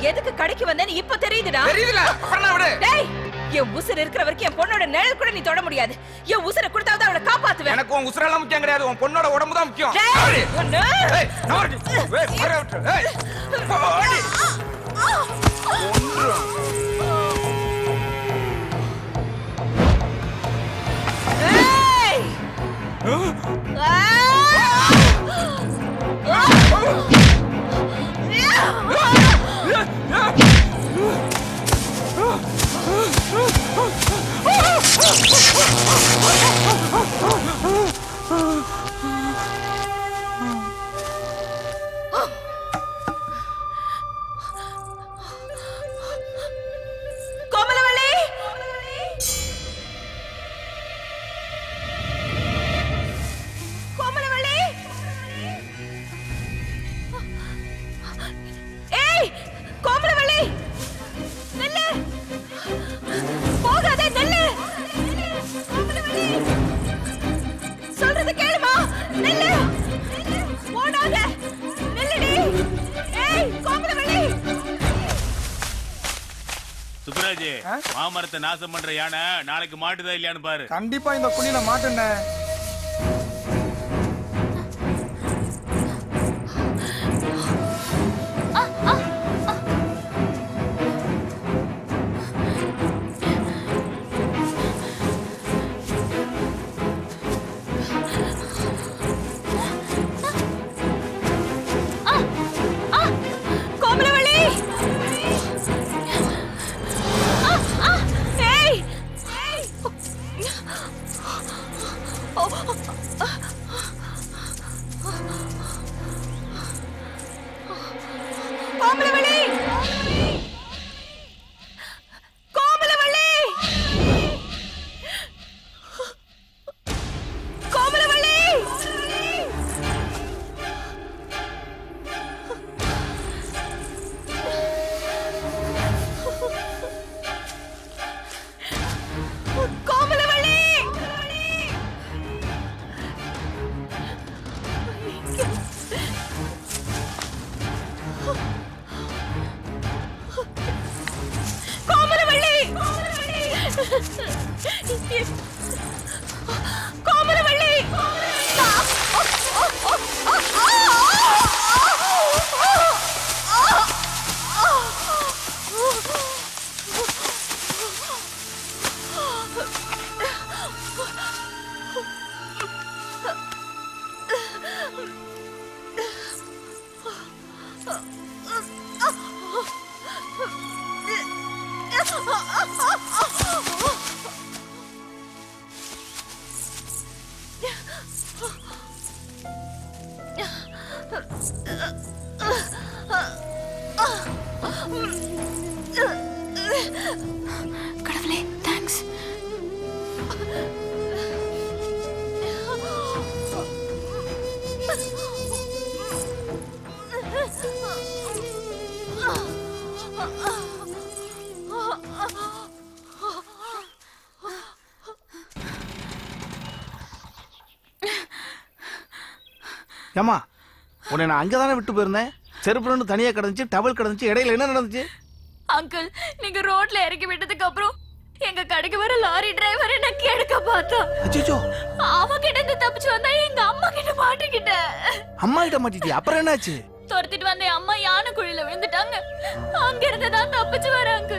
எதுக்கு கடைக்கு வந்தேன்னு இப்ப தெரியுதுடா. தெரியுதுல அப்புறம் நான் விடு. டேய், என் உசுர் இருக்கிற வரைக்கும் என் பொண்ணோட நிழல் கூட நீ தொட முடியாது. என் உசுரை கொடுத்தாவது அவளை காப்பாத்துவேன். எனக்கு உன் உசுரெல்லாம் முக்கியம் கிடையாது, உன் பொண்ணோட உடம்பு தான் முக்கியம். டேய், ஒண்ணு. ஏய் நவரு. ஏய் போற விட்டு. ஏய் போடி. ஒன்று. ஏய்! கோமலவள்ளி! கோமலவள்ளி! ஏய், கோமலவள்ளி! நில்லு! போகாதே, நில்லு! கோமலவள்ளி! சொல்றது கேளுமா? நில்லு! ஓடாத! நில்லுடி! ஏய், கோமலவள்ளி! சுப்ராஜ், மாமரத்தை நாசம் பண்ற யானை நாளைக்கு மாட்டுதா இல்லையான்னு பாரு. கண்டிப்பா இந்த குழியில மாட்டேன்ன. கோமலவள்ளி! ஏய்! கோமலவள்ளி! கோமலவள்ளி! கோமலவள்ளி! கோமலவள்ளி! கோமலவள்ளி! கோமலவள்ளி! கடவுளே, தேங்க்ஸ். ஏமா, உன்னை நான் அங்கதானே விட்டு போயிருந்தேன். செருப்பு தனியா கிடந்துச்சு, டவல் கிடந்துச்சு. இடையில என்ன நடந்துச்சு? அங்கிள், நீங்க ரோட்ல இறக்கி விட்டதுக்கு அப்புறம் எங்க கடைக்கு வர லாரி டிரைவர் என்ன கேட்க பார்த்தா. அச்சச்சோ, அவன் கிட்ட இருந்து தப்பிச்சு வந்தா எங்க அம்மா கிட்ட மாட்டிக்கிட்ட. அம்மா கிட்ட மாட்டிட்டியா? அப்புறம் என்னாச்சு? துரத்திட்டு வந்த என் அம்மா யானை குழியில விழுந்துட்டாங்க. அங்க இருந்து தான் தப்பிச்சு வராங்க.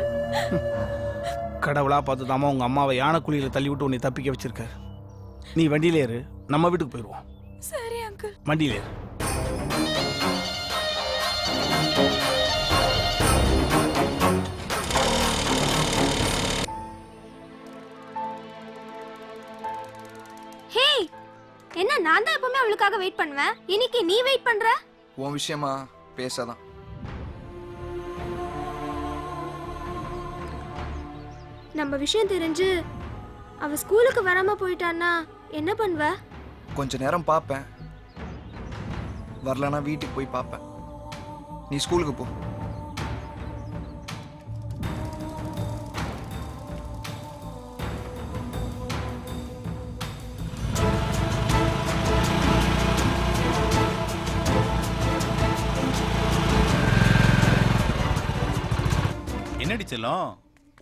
கடவுளா பார்த்து தாமா உங்க அம்மாவை யானை குழியில தள்ளி விட்டு உன்னை தப்பிக்க வச்சிருக்க. நீ வண்டியில ஏறு, நம்ம வீட்டுக்கு போயிடுவோம். சரி அங்கிள். வண்டியில ஏறு. ஹே, என்ன நான் தான் எப்பவுமே அவளுக்காக வெயிட் பண்ணுவேன். இன்னைக்கு நீ வெயிட் பண்ற? உன் விஷயமா பேசதான். நம்ம விஷயம் தெரிஞ்சு அவ ஸ்கூலுக்கு வராம போயிட்டான்னா என்ன பண்ணுவ? கொஞ்ச நேரம் பார்ப்பேன், வரலனா வீட்டுக்கு போய் பார்ப்பேன். நீ ஸ்கூலுக்கு போ. செல்லம்,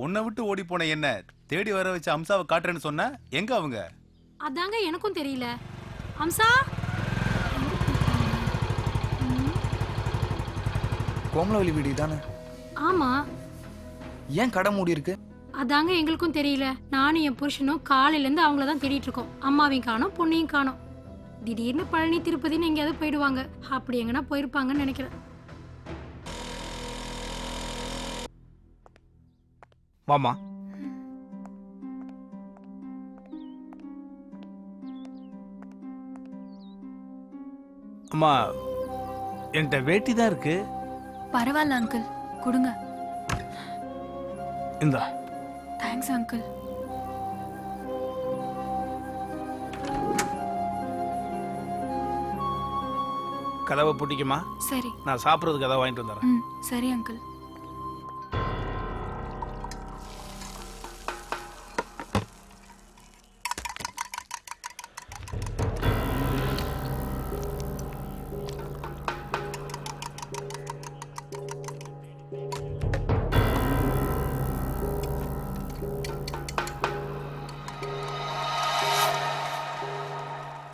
உன்னை விட்டு ஓடி போன என்ன தேடி வர வச்ச அம்சாவை காட்டுறேன்னு சொன்ன, எங்க அவங்க? அதாங்க எனக்கும் தெரியல. அம்சா கோமலவல்லி வீடு தானே? ஆமா, ஏன் கடை மூடி இருக்கு? அதாங்க எங்களுக்கும் தெரியல. நானும் என் புருஷனும் காலையில இருந்து அவங்கள தான் தேடிட்டு இருக்கோம். அம்மாவையும் காணோம், பொண்ணையும் காணோம். திடீர்னு பழனி திருப்பதின்னு எங்கேயாவது போயிடுவாங்க. அப்படி எங்கன்னா போயிருப்பாங்கன்னு நினைக்கிறேன். வாமா. அம்மா, என்கிட்ட வேட்டி தான் இருக்கு. பரவாயில்ல அங்கிள், கொடுங்க. இந்தா. Thanks uncle. கதவை பூட்டிக்குமா? சரி. நான் சாப்பிட்றதுக்கு கதவை வாங்கிட்டு வந்துடுறேன். ம், சரி அங்கிள்.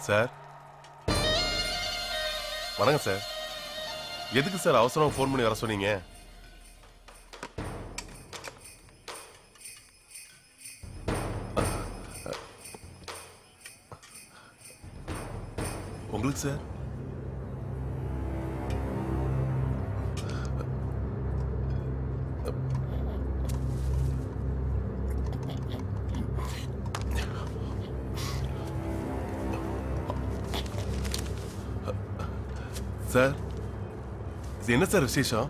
சார் வணக்கம் சார். எதுக்கு சார் அவசரமா ஃபோன் பண்ணி வர சொன்னீங்க? உங்களுக்கு சார்? சார் இது என்ன சார் விசேஷம்?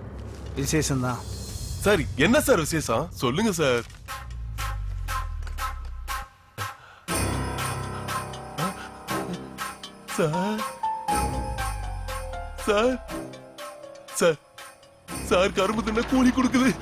விசேஷம்தான் சார். என்ன சார் விசேஷம் சொல்லுங்க sir. Sir sir sir sir கரும்பு தின்ன கூலி கொடுக்குது.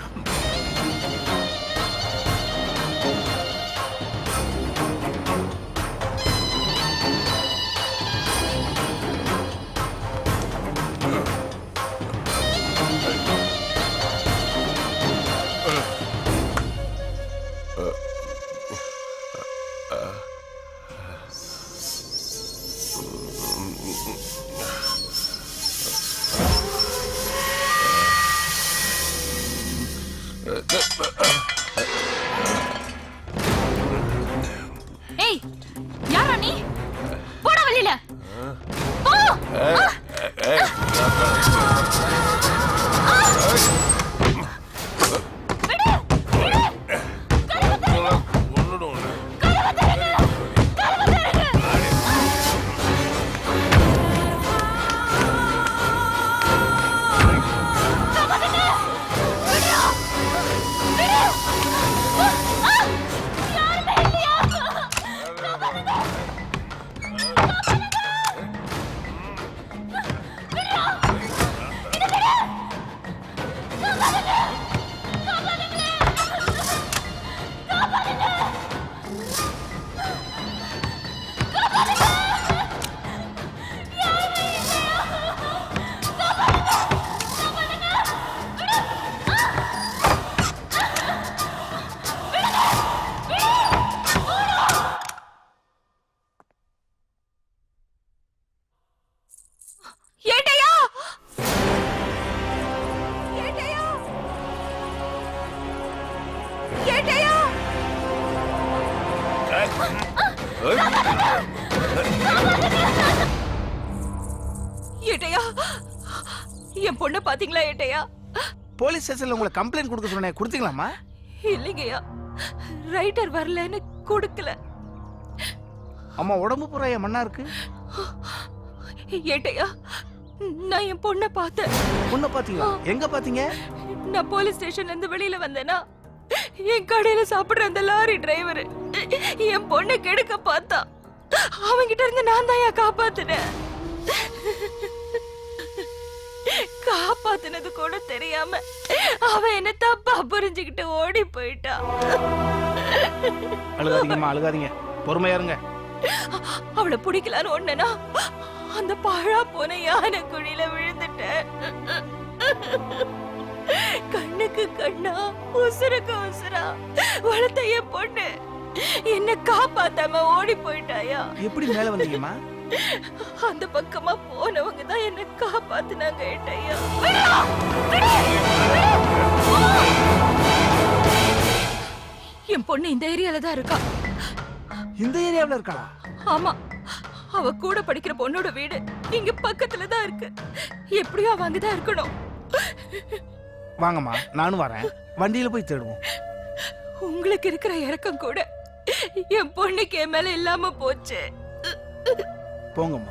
ஏய், யாரா நீ? போடா வெளியில. போ. ஏட்டையா, என் பொண்ணு பாத்தீங்களா ஏட்டையா? போலீஸ் ஸ்டேஷன்ல உங்களை கம்ப்ளைண்ட் கொடுக்க சொன்னேன், கொடுத்தீங்களாமா? இல்லைங்கய்யா, ரைட்டர் வரலன்னு கொடுக்கல. அம்மா உடம்பு பூரா என் மண்ணா இருக்கு. ஏட்டையா, நான் என் பொண்ணை பார்த்தேன். பொண்ணை பாத்தீங்களா? எங்க பாத்தீங்க? நான் போலீஸ் ஸ்டேஷன்ல இருந்து வெளியில வந்தேனா, என் கடையில சாப்பிடுற அந்த லாரி டிரைவர் என் பொண்ணை கெடுக்க பார்த்தா. அவங்கிட்ட இருந்து நான் தான் காப்பாத்தினேன். காப்பாத்தினது கூட தெரியாம அவன் என்ன தப்பா புரிஞ்சுக்கிட்டு ஓடி போயிட்டா. அழுகாதீங்கம்மா, அழுகாதீங்க, பொறுமையா இருங்க. அவளை பிடிக்கலான்னு ஒண்ணுனா அந்த பழா போன யானை குழியில விழுந்துட்டேன். கண்ணுக்கு கண்ணா உசுருக்கு உசுரா வளர்த்த என் பொண்ணு என்ன காப்பாத்தாம ஓடி போயிட்டாயா. எப்படி மேல வந்தீங்கம்மா? அந்த பக்கமா போனவங்க தான் என்ன காப்பாத்துனாங்க ஏட்டையா. என் பொண்ணு இந்த ஏரியால தான் இருக்கா. இந்த ஏரியாவுல இருக்காளா? ஆமா, அவ கூட படிக்கிற பொண்ணோட வீடு இங்க பக்கத்துல தான் இருக்கு. எப்படியோ அவ அங்கதான் இருக்கணும். வாங்கம்மா, நானும் வரேன். வண்டியில போய் தேடுவோம். உங்களுக்கு இருக்கிற இறக்கம் கூட என் பொண்ணுக்கு என் மேல இல்லாம போச்சு. போங்கம்மா.